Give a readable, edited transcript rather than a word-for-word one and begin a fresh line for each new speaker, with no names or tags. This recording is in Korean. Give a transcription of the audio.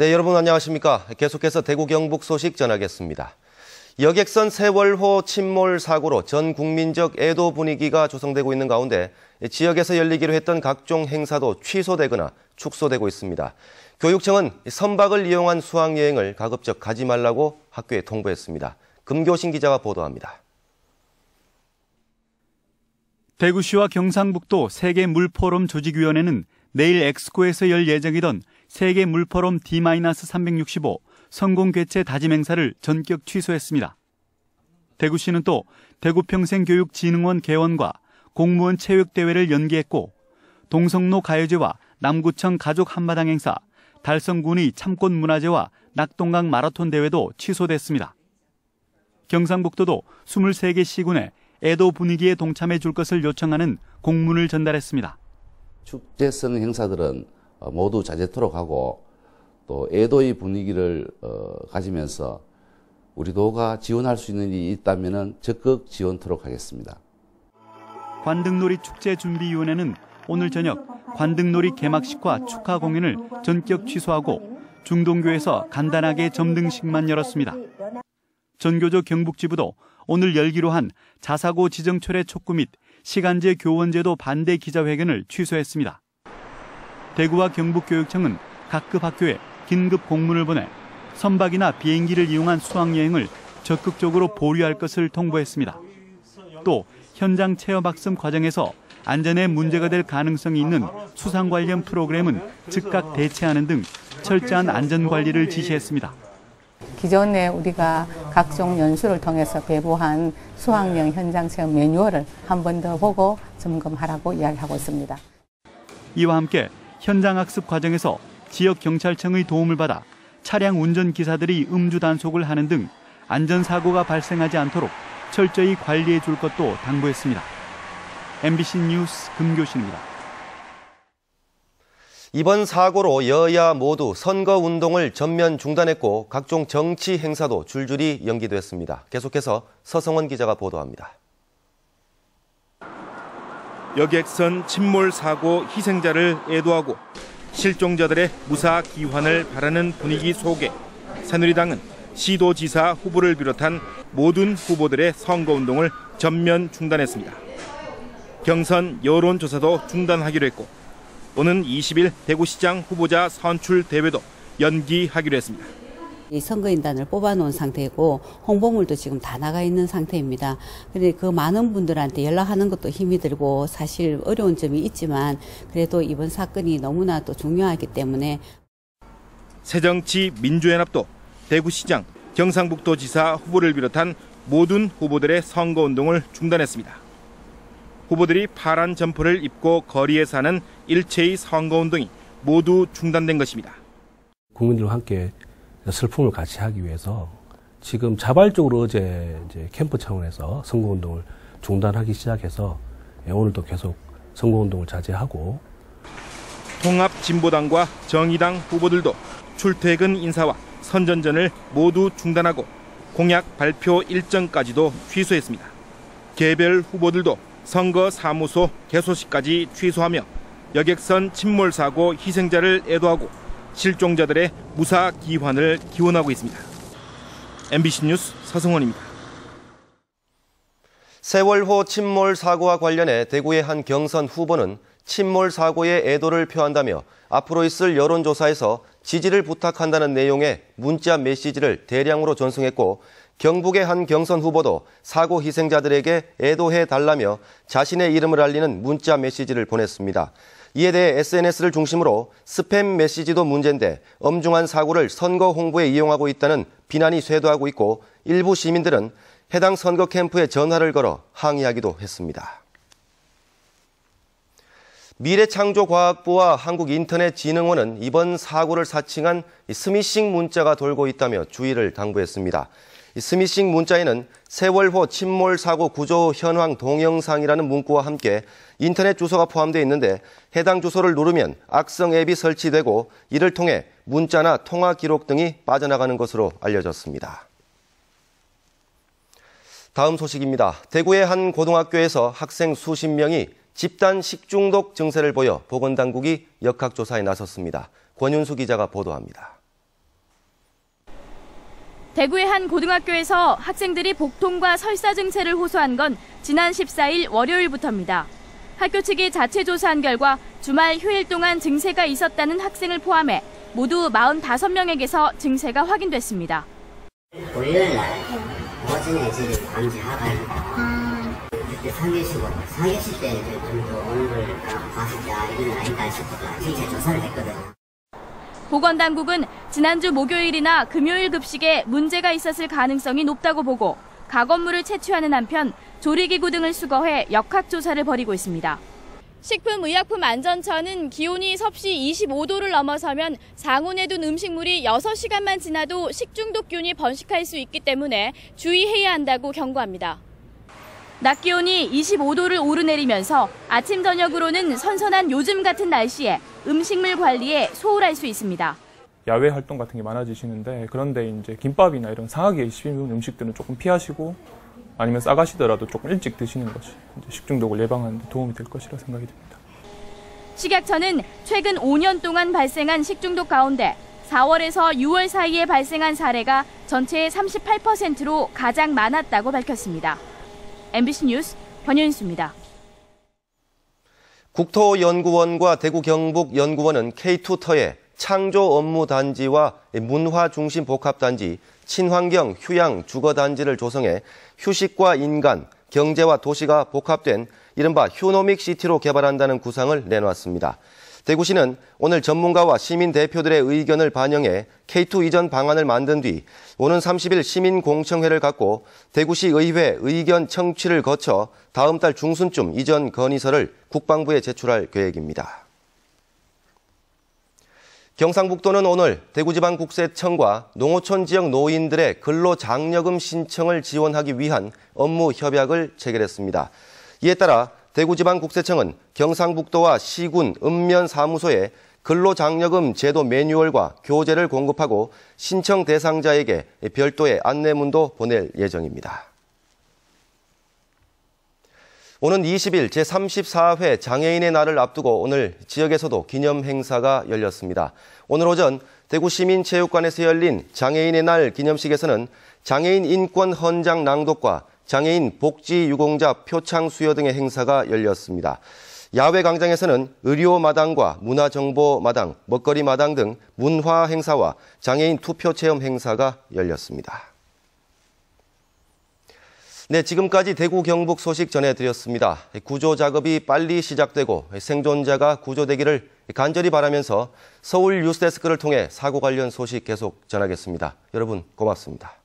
네, 여러분 안녕하십니까? 계속해서 대구 경북 소식 전하겠습니다. 여객선 세월호 침몰 사고로 전 국민적 애도 분위기가 조성되고 있는 가운데 지역에서 열리기로 했던 각종 행사도 취소되거나 축소되고 있습니다. 교육청은 선박을 이용한 수학여행을 가급적 가지 말라고 학교에 통보했습니다. 금교신 기자가 보도합니다.
대구시와 경상북도 세계물포럼 조직위원회는 내일 엑스코에서 열 예정이던 세계물포럼 D-365 성공 개최 다짐 행사를 전격 취소했습니다. 대구시는 또 대구평생교육진흥원 개원과 공무원 체육대회를 연기했고 동성로 가요제와 남구청 가족 한마당 행사, 달성군이 참꽃문화제와 낙동강 마라톤 대회도 취소됐습니다. 경상북도도 23개 시군에 애도 분위기에 동참해 줄 것을 요청하는 공문을 전달했습니다.
축제성 행사들은 모두 자제토록 하고 또 애도의 분위기를 가지면서 우리 도가 지원할 수 있는 일이 있다면 적극 지원토록 하겠습니다.
관등놀이 축제준비위원회는 오늘 저녁 관등놀이 개막식과 축하 공연을 전격 취소하고 중동교에서 간단하게 점등식만 열었습니다. 전교조 경북지부도 오늘 열기로 한 자사고 지정철회 촉구 및 시간제 교원제도 반대 기자회견을 취소했습니다. 대구와 경북교육청은 각급 학교에 긴급 공문을 보내 선박이나 비행기를 이용한 수학여행을 적극적으로 보류할 것을 통보했습니다. 또 현장 체험학습 과정에서 안전에 문제가 될 가능성이 있는 수상 관련 프로그램은 즉각 대체하는 등 철저한 안전관리를 지시했습니다.
기존에 우리가 각종 연수를 통해서 배부한 수학여행 현장 체험 매뉴얼을 한 번 더 보고 점검하라고 이야기하고 있습니다.
이와 함께 현장 학습 과정에서 지역 경찰청의 도움을 받아 차량 운전 기사들이 음주 단속을 하는 등 안전사고가 발생하지 않도록 철저히 관리해 줄 것도 당부했습니다. MBC 뉴스 금교신입니다.
이번 사고로 여야 모두 선거운동을 전면 중단했고 각종 정치 행사도 줄줄이 연기됐습니다. 계속해서 서성원 기자가 보도합니다.
여객선 침몰 사고 희생자를 애도하고 실종자들의 무사 귀환을 바라는 분위기 속에 새누리당은 시도지사 후보를 비롯한 모든 후보들의 선거운동을 전면 중단했습니다. 경선 여론조사도 중단하기로 했고 오는 20일 대구시장 후보자 선출 대회도 연기하기로 했습니다.
이 선거인단을 뽑아놓은 상태이고 홍보물도 지금 다 나가 있는 상태입니다. 그런데 그 많은 분들한테 연락하는 것도 힘이 들고 사실 어려운 점이 있지만 그래도 이번 사건이 너무나 또 중요하기 때문에
새정치 민주연합도 대구시장, 경상북도지사 후보를 비롯한 모든 후보들의 선거운동을 중단했습니다. 후보들이 파란 점퍼를 입고 거리에서 하는 일체의 선거운동이 모두 중단된 것입니다.
국민들과 함께 슬픔을 같이 하기 위해서 지금 자발적으로 어제 캠프 차원에서 선거운동을 중단하기 시작해서 오늘도 계속 선거운동을 자제하고
통합진보당과 정의당 후보들도 출퇴근 인사와 선전전을 모두 중단하고 공약 발표 일정까지도 취소했습니다. 개별 후보들도 선거사무소 개소식까지 취소하며 여객선 침몰 사고 희생자를 애도하고 실종자들의 무사 귀환을 기원하고 있습니다. MBC 뉴스 서성원입니다.
세월호 침몰 사고와 관련해 대구의 한 경선 후보는 침몰 사고에 애도를 표한다며 앞으로 있을 여론조사에서 지지를 부탁한다는 내용의 문자 메시지를 대량으로 전송했고 경북의 한 경선 후보도 사고 희생자들에게 애도해달라며 자신의 이름을 알리는 문자 메시지를 보냈습니다. 이에 대해 SNS를 중심으로 스팸 메시지도 문제인데 엄중한 사고를 선거 홍보에 이용하고 있다는 비난이 쇄도하고 있고 일부 시민들은 해당 선거 캠프에 전화를 걸어 항의하기도 했습니다. 미래창조과학부와 한국인터넷진흥원은 이번 사고를 사칭한 스미싱 문자가 돌고 있다며 주의를 당부했습니다. 스미싱 문자에는 세월호 침몰 사고 구조 현황 동영상이라는 문구와 함께 인터넷 주소가 포함되어 있는데 해당 주소를 누르면 악성 앱이 설치되고 이를 통해 문자나 통화 기록 등이 빠져나가는 것으로 알려졌습니다. 다음 소식입니다. 대구의 한 고등학교에서 학생 수십 명이 집단 식중독 증세를 보여 보건당국이 역학조사에 나섰습니다. 권윤수 기자가 보도합니다.
대구의 한 고등학교에서 학생들이 복통과 설사 증세를 호소한 건 지난 14일 월요일부터입니다. 학교 측이 자체 조사한 결과 주말 휴일 동안 증세가 있었다는 학생을 포함해 모두 45명에게서 증세가 확인됐습니다.
월요일 날 오전에 이제 밤새 하가요. 그때 3교시 때 이제 좀 더 오는 걸 봤을 때 이건 아닐까 싶어서 진짜 조사를 했거든요.
보건당국은 지난주 목요일이나 금요일 급식에 문제가 있었을 가능성이 높다고 보고 가건물을 채취하는 한편 조리기구 등을 수거해 역학조사를 벌이고 있습니다. 식품의약품안전처는 기온이 섭씨 25도를 넘어서면 상온에 둔 음식물이 6시간만 지나도 식중독균이 번식할 수 있기 때문에 주의해야 한다고 경고합니다. 낮 기온이 25도를 오르내리면서 아침 저녁으로는 선선한 요즘 같은 날씨에 음식물 관리에 소홀할 수 있습니다.
야외 활동 같은 게 많아지시는데 그런데 이제 김밥이나 이런 상하게 씹은 음식들은 조금 피하시고 아니면 싸가시더라도 조금 일찍 드시는 것이 식중독을 예방하는 데 도움이 될 것이라 생각이 듭니다.
식약처는 최근 5년 동안 발생한 식중독 가운데 4월에서 6월 사이에 발생한 사례가 전체의 38%로 가장 많았다고 밝혔습니다. MBC 뉴스 권윤수입니다.
국토연구원과 대구경북연구원은 K2터의 창조 업무 단지와 문화 중심 복합 단지, 친환경 휴양 주거 단지를 조성해 휴식과 인간, 경제와 도시가 복합된 이른바 휴노믹 시티로 개발한다는 구상을 내놓았습니다. 대구시는 오늘 전문가와 시민 대표들의 의견을 반영해 K2 이전 방안을 만든 뒤 오는 30일 시민공청회를 갖고 대구시 의회 의견 청취를 거쳐 다음 달 중순쯤 이전 건의서를 국방부에 제출할 계획입니다. 경상북도는 오늘 대구지방국세청과 농어촌 지역 노인들의 근로장려금 신청을 지원하기 위한 업무 협약을 체결했습니다. 이에 따라 대구지방국세청은 경상북도와 시군 읍면사무소에 근로장려금 제도 매뉴얼과 교재를 공급하고 신청 대상자에게 별도의 안내문도 보낼 예정입니다. 오는 20일 제34회 장애인의 날을 앞두고 오늘 지역에서도 기념 행사가 열렸습니다. 오늘 오전 대구시민체육관에서 열린 장애인의 날 기념식에서는 장애인 인권 헌장 낭독과 장애인 복지 유공자 표창 수여 등의 행사가 열렸습니다. 야외 광장에서는 의료 마당과 문화정보 마당, 먹거리 마당 등 문화 행사와 장애인 투표 체험 행사가 열렸습니다. 네, 지금까지 대구 경북 소식 전해드렸습니다. 구조 작업이 빨리 시작되고 생존자가 구조되기를 간절히 바라면서 서울 뉴스데스크를 통해 사고 관련 소식 계속 전하겠습니다. 여러분 고맙습니다.